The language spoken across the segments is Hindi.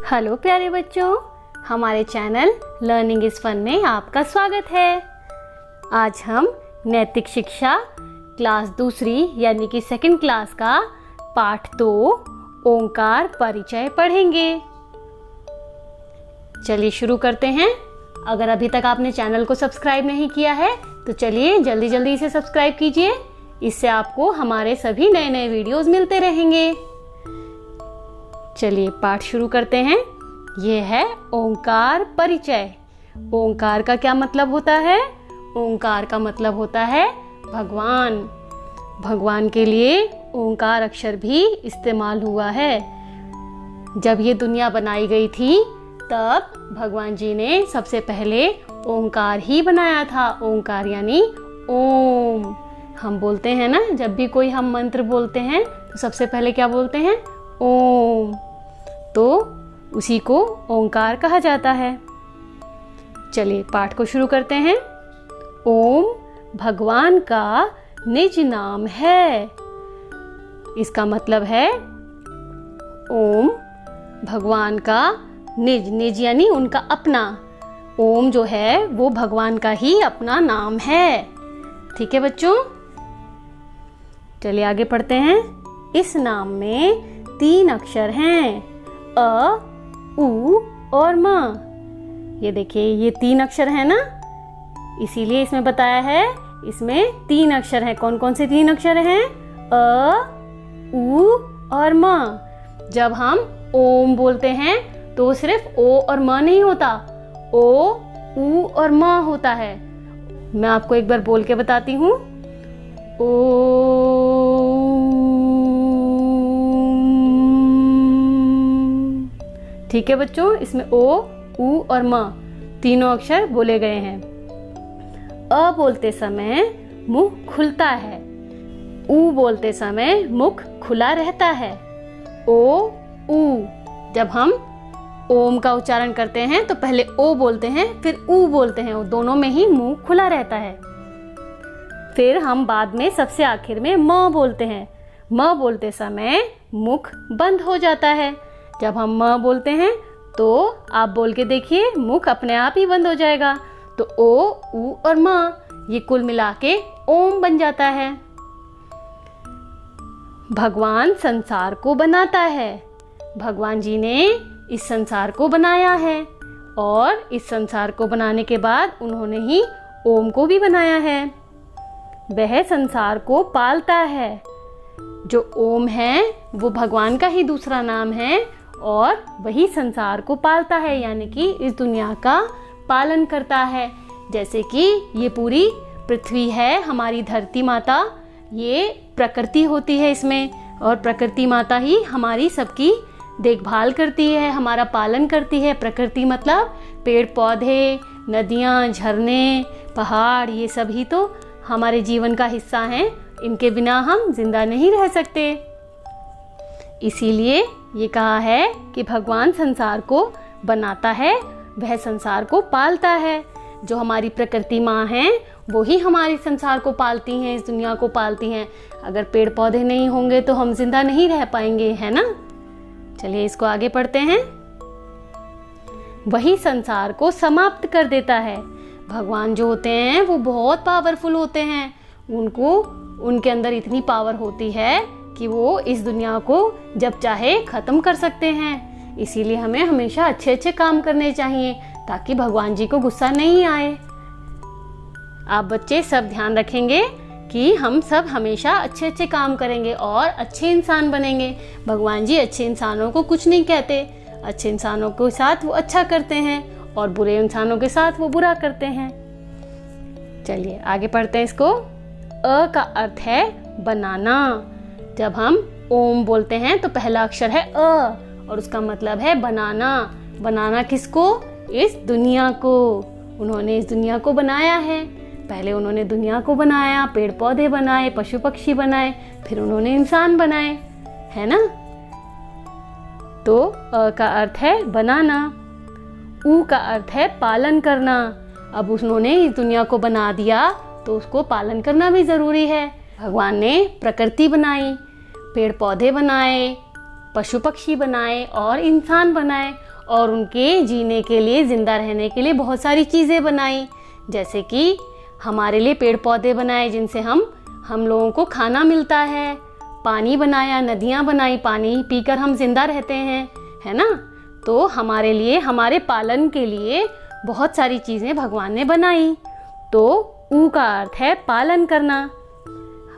हेलो प्यारे बच्चों, हमारे चैनल लर्निंग इज फन में आपका स्वागत है। आज हम नैतिक शिक्षा क्लास दूसरी यानी कि सेकंड क्लास का पाठ 2 ओंकार परिचय पढ़ेंगे। चलिए शुरू करते हैं। अगर अभी तक आपने चैनल को सब्सक्राइब नहीं किया है तो चलिए जल्दी जल्दी इसे सब्सक्राइब कीजिए। इससे आपको हमारे सभी नए नए वीडियोस मिलते रहेंगे। चलिए पाठ शुरू करते हैं। यह है ओंकार परिचय। ओंकार का क्या मतलब होता है? ओंकार का मतलब होता है भगवान। भगवान के लिए ओंकार अक्षर भी इस्तेमाल हुआ है। जब ये दुनिया बनाई गई थी तब भगवान जी ने सबसे पहले ओंकार ही बनाया था। ओंकार यानी ओम। हम बोलते हैं ना, जब भी कोई हम मंत्र बोलते हैं तो सबसे पहले क्या बोलते हैं? ओम। तो उसी को ओंकार कहा जाता है। चलिए पाठ को शुरू करते हैं। ओम भगवान का निज नाम है। इसका मतलब है ओम भगवान का निज यानी उनका अपना। ओम जो है वो भगवान का ही अपना नाम है। ठीक है बच्चों, चलिए आगे पढ़ते हैं। इस नाम में 3 अक्षर हैं, अ, उ और म। ये देखिए, ये 3 अक्षर है ना, इसीलिए इसमें बताया है इसमें 3 अक्षर हैं। कौन कौन से 3 अक्षर हैं? अ, उ और म। जब हम ओम बोलते हैं तो सिर्फ ओ और म नहीं होता, ओ, उ और म होता है। मैं आपको एक बार बोल के बताती हूँ। ओ, ठीक है बच्चों, इसमें ओ, उ और म तीनों अक्षर बोले गए हैं। अ बोलते समय मुंह खुलता है, उ बोलते समय मुख खुला रहता है। ओ, उ। जब हम ओम का उच्चारण करते हैं तो पहले ओ बोलते हैं फिर उ बोलते हैं, दोनों में ही मुंह खुला रहता है। फिर हम बाद में सबसे आखिर में म बोलते हैं। म बोलते समय मुख बंद हो जाता है। जब हम म बोलते हैं तो आप बोल के देखिए, मुख अपने आप ही बंद हो जाएगा। तो ओ, उ और म ये कुल मिला के ओम बन जाता है। भगवान संसार को बनाता है। भगवान जी ने इस संसार को बनाया है और इस संसार को बनाने के बाद उन्होंने ही ओम को भी बनाया है। वह संसार को पालता है। जो ओम है वो भगवान का ही दूसरा नाम है और वही संसार को पालता है, यानी कि इस दुनिया का पालन करता है। जैसे कि ये पूरी पृथ्वी है, हमारी धरती माता, ये प्रकृति होती है इसमें, और प्रकृति माता ही हमारी सबकी देखभाल करती है, हमारा पालन करती है। प्रकृति मतलब पेड़ पौधे, नदियाँ, झरने, पहाड़, ये सब ही तो हमारे जीवन का हिस्सा हैं। इनके बिना हम जिंदा नहीं रह सकते। इसीलिए ये कहा है कि भगवान संसार को बनाता है, वह संसार को पालता है। जो हमारी प्रकृति माँ हैं वो ही हमारे संसार को पालती हैं, इस दुनिया को पालती हैं। अगर पेड़ पौधे नहीं होंगे तो हम जिंदा नहीं रह पाएंगे, है ना। चलिए इसको आगे पढ़ते हैं। वही संसार को समाप्त कर देता है। भगवान जो होते हैं वो बहुत पावरफुल होते हैं। उनके अंदर इतनी पावर होती है कि वो इस दुनिया को जब चाहे खत्म कर सकते हैं। इसीलिए हमें हमेशा अच्छे अच्छे काम करने चाहिए ताकि भगवान जी को गुस्सा नहीं आए। आप बच्चे सब ध्यान रखेंगे कि हम सब हमेशा अच्छे अच्छे काम करेंगे और अच्छे इंसान बनेंगे। भगवान जी अच्छे इंसानों को कुछ नहीं कहते, अच्छे इंसानों के साथ वो अच्छा करते हैं और बुरे इंसानों के साथ वो बुरा करते हैं। चलिए आगे पढ़ते हैं इसको। अ का अर्थ है बनाना। जब हम ओम बोलते हैं तो पहला अक्षर है अ और उसका मतलब है बनाना। बनाना किसको? इस दुनिया को। उन्होंने इस दुनिया को बनाया है। पहले उन्होंने दुनिया को बनाया, पेड़ पौधे बनाए, पशु पक्षी बनाए, फिर उन्होंने इंसान बनाए, है ना। तो अ का अर्थ है बनाना। उ का अर्थ है पालन करना। अब उन्होंने इस दुनिया को बना दिया तो उसको पालन करना भी जरूरी है। भगवान ने प्रकृति बनाई, पेड़ पौधे बनाए, पशु पक्षी बनाए और इंसान बनाए, और उनके जीने के लिए, जिंदा रहने के लिए बहुत सारी चीज़ें बनाई, जैसे कि हमारे लिए पेड़ पौधे बनाए जिनसे हम लोगों को खाना मिलता है, पानी बनाया, नदियाँ बनाई, पानी पीकर हम जिंदा रहते हैं, है ना। तो हमारे लिए, हमारे पालन के लिए बहुत सारी चीज़ें भगवान ने बनाई। तो ऊ का अर्थ है पालन करना।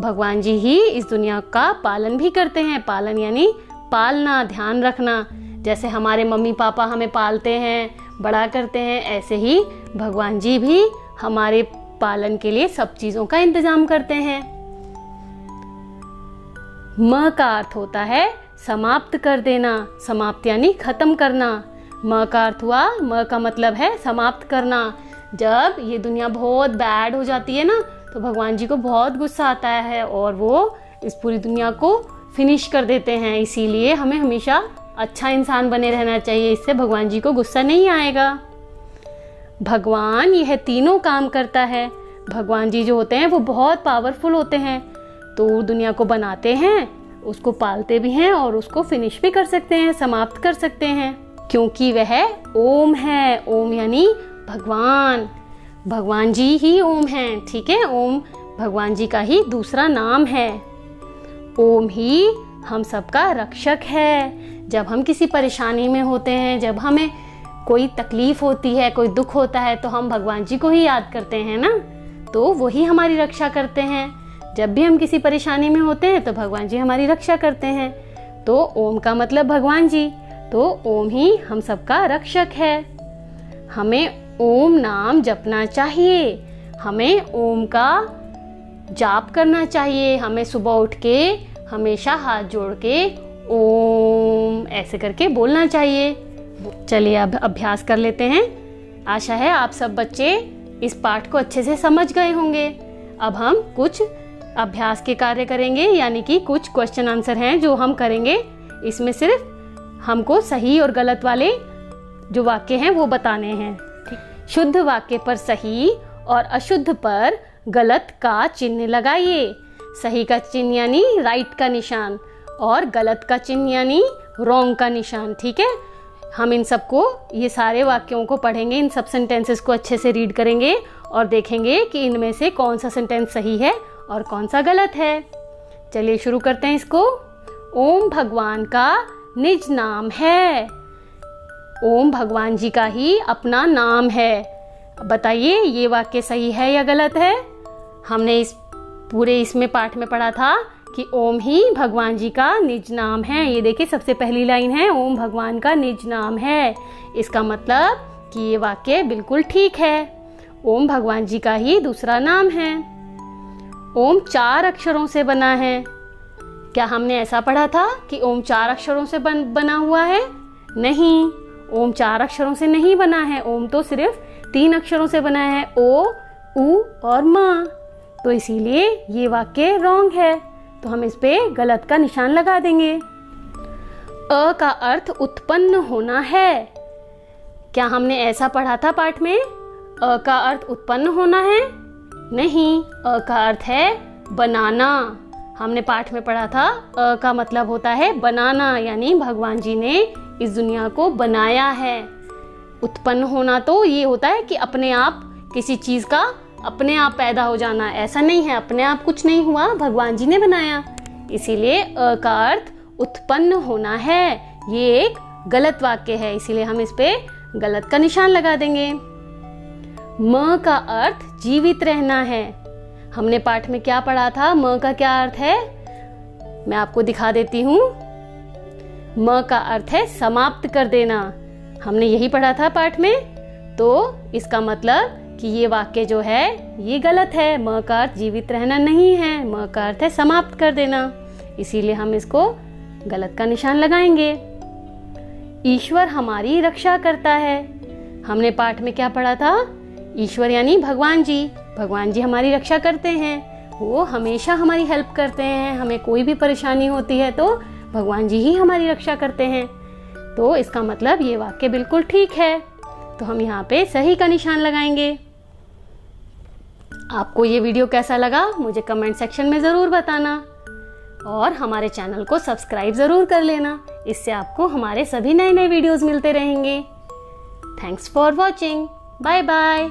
भगवान जी ही इस दुनिया का पालन भी करते हैं। पालन यानी पालना, ध्यान रखना। जैसे हमारे मम्मी पापा हमें पालते हैं, बड़ा करते हैं, ऐसे ही भगवान जी भी हमारे पालन के लिए सब चीज़ों का इंतजाम करते हैं। म का अर्थ होता है समाप्त कर देना। समाप्त यानी खत्म करना। म का अर्थ हुआ, म का मतलब है समाप्त करना। जब ये दुनिया बहुत बैड हो जाती है ना, तो भगवान जी को बहुत गुस्सा आता है और वो इस पूरी दुनिया को फिनिश कर देते हैं। इसीलिए हमें हमेशा अच्छा इंसान बने रहना चाहिए, इससे भगवान जी को गुस्सा नहीं आएगा। भगवान यह तीनों काम करता है। भगवान जी जो होते हैं वो बहुत पावरफुल होते हैं। तो दुनिया को बनाते हैं, उसको पालते भी हैं और उसको फिनिश भी कर सकते हैं, समाप्त कर सकते हैं, क्योंकि वह ओम है। ओम यानी भगवान। भगवान जी ही ओम हैं, ठीक है। ओम भगवान जी का ही दूसरा नाम है। ओम ही हम सबका रक्षक है। जब हम किसी परेशानी में होते हैं, जब हमें कोई तकलीफ होती है, कोई दुख होता है, तो हम भगवान जी को ही याद करते हैं ना, तो वही हमारी रक्षा करते हैं। जब भी हम किसी परेशानी में होते हैं तो भगवान जी हमारी रक्षा करते हैं। तो ओम का मतलब भगवान जी, तो ओम ही हम सबका रक्षक है। हमें ओम नाम जपना चाहिए, हमें ओम का जाप करना चाहिए। हमें सुबह उठ के हमेशा हाथ जोड़ के ओम ऐसे करके बोलना चाहिए। चलिए अब अभ्यास कर लेते हैं। आशा है आप सब बच्चे इस पाठ को अच्छे से समझ गए होंगे। अब हम कुछ अभ्यास के कार्य करेंगे, यानी कि कुछ क्वेश्चन आंसर हैं जो हम करेंगे। इसमें सिर्फ हमको सही और गलत वाले जो वाक्य हैं वो बताने हैं। शुद्ध वाक्य पर सही और अशुद्ध पर गलत का चिन्ह लगाइए। सही का चिन्ह यानी राइट का निशान और गलत का चिन्ह यानी रॉन्ग का निशान, ठीक है। हम इन सबको, ये सारे वाक्यों को पढ़ेंगे, इन सब सेंटेंसेस को अच्छे से रीड करेंगे और देखेंगे कि इनमें से कौन सा सेंटेंस सही है और कौन सा गलत है। चलिए शुरू करते हैं इसको। ओम भगवान का निज नाम है। ओम भगवान जी का ही अपना नाम है। बताइए ये वाक्य सही है या गलत है। हमने इस पूरे इसमें पाठ में पढ़ा था कि ओम ही भगवान जी का निज नाम है। ये देखिए सबसे पहली लाइन है, ओम भगवान का निज नाम है। इसका मतलब कि ये वाक्य बिल्कुल ठीक है। ओम भगवान जी का ही दूसरा नाम है। ओम 4 अक्षरों से बना है। क्या हमने ऐसा पढ़ा था कि ओम 4 अक्षरों से बना हुआ है? नहीं, ओम 4 अक्षरों से नहीं बना है। ओम तो सिर्फ 3 अक्षरों से बना है, ओ, उ और म। तो इसीलिए ये वाक्य रॉन्ग है, तो हम इस पे गलत का निशान लगा देंगे। अ का अर्थ उत्पन्न होना है। क्या हमने ऐसा पढ़ा था पाठ में? अ का अर्थ उत्पन्न होना है? नहीं, अ का अर्थ है बनाना। हमने पाठ में पढ़ा था अ का मतलब होता है बनाना, यानी भगवान जी ने इस दुनिया को बनाया है। उत्पन्न होना तो ये होता है कि अपने आप किसी चीज़ का अपने आप पैदा हो जाना, ऐसा नहीं है। अपने आप कुछ नहीं हुआ, भगवान जी ने बनाया। इसीलिए अ का अर्थ उत्पन्न होना है। ये एक गलत वाक्य है, इसीलिए हम इस पे गलत का निशान लगा देंगे। म का अर्थ जीवित रहना है। हमने पाठ में क्या पढ़ा था? म का क्या अर्थ है? मैं आपको दिखा देती हूँ। म का अर्थ है समाप्त कर देना। हमने यही पढ़ा था पाठ में। तो इसका मतलब कि ये वाक्य जो है ये गलत है। म का अर्थ जीवित रहना नहीं है, म का अर्थ है समाप्त कर देना। इसीलिए हम इसको गलत का निशान लगाएंगे। ईश्वर हमारी रक्षा करता है। हमने पाठ में क्या पढ़ा था? ईश्वर यानी भगवान जी। भगवान जी हमारी रक्षा करते हैं, वो हमेशा हमारी हेल्प करते हैं। हमें कोई भी परेशानी होती है तो भगवान जी ही हमारी रक्षा करते हैं। तो इसका मतलब ये वाक्य बिल्कुल ठीक है, तो हम यहाँ पे सही का निशान लगाएंगे। आपको ये वीडियो कैसा लगा मुझे कमेंट सेक्शन में ज़रूर बताना। और हमारे चैनल को सब्सक्राइब ज़रूर कर लेना। इससे आपको हमारे सभी नए नए वीडियोज़ मिलते रहेंगे। Thanks for watching. Bye bye.